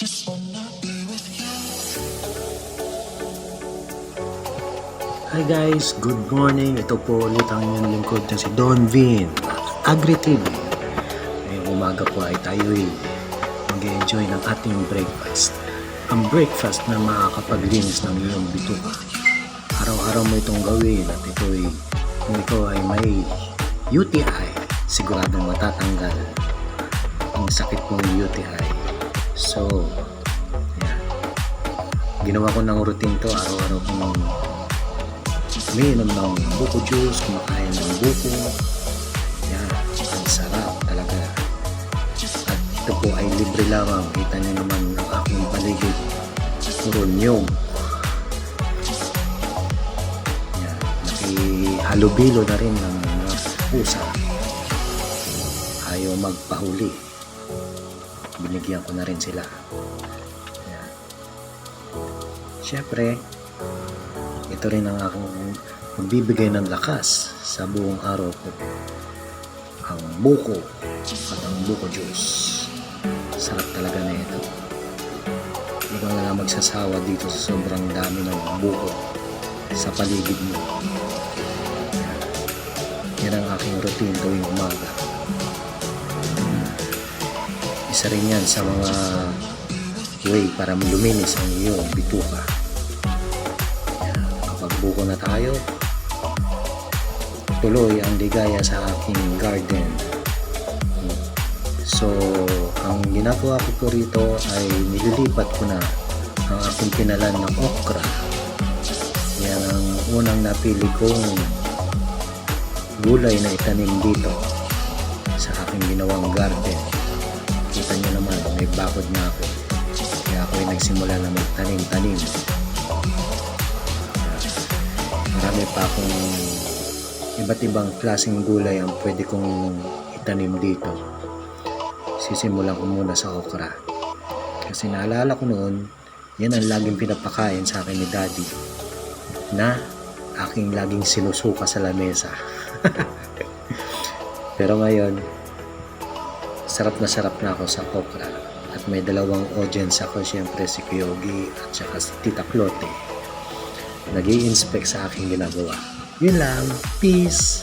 Hi guys, good morning. Ito po ulit ang inyong lingkod na si Don Vin, AgriTV. Ngayong umaga po ay tayo'y mag-enjoy ng ating breakfast. Ang breakfast na makakapaglinis ng iyong bituka. Araw-araw mo itong gawin at ito'y kung ikaw ay may UTI, siguradong matatanggal ang sakit mong UTI. So, yan. Ginawa ko ng routine to, araw-araw ko ng umiinom ng buko juice, kumakain ng buko. Yan, ang sarap talaga. At ito po ay libre lamang. Kita niyo naman ang aking paligid. Puro niyog. Yan, nakihalubilo na rin ng mga pusa. Ayaw magpahuli. Binigyan ko na rin sila. Yan. Siyempre, ito rin ang aking magbibigay ng lakas sa buong araw ko. Ang buko at ang buko juice. Sarap talaga na ito. Hindi ka nga magsasawa dito sa sobrang dami ng buko sa paligid mo. Yan ang aking routine tuwing umaga. Isa rin yan sa mga way para luminis ang iyong bituka. Buko na tayo, tuloy ang ligaya sa aking garden. So ang ginagawa ko po rito ay nililipat ko na ang aking pinalan ng okra. Yan ang unang napili kong gulay na itanim dito sa aking ginawang garden. Kita nyo naman, may bakod na ako, kaya ako ay nagsimula na magtanim-tanim. Marami pa akong iba't ibang klaseng gulay ang pwede kong itanim dito. Sisimulan ko muna sa okra. Kasi naalala ko noon, yan ang laging pinapakain sa akin ni Daddy na aking laging sinusuka sa lamesa. Pero ngayon, sarap na ako sa okra. At may dalawang audience ako, siyempre si Kuyogi at saka si Tita Clote. Nag-i-inspect sa aking ginagawa. Yun lang. Peace!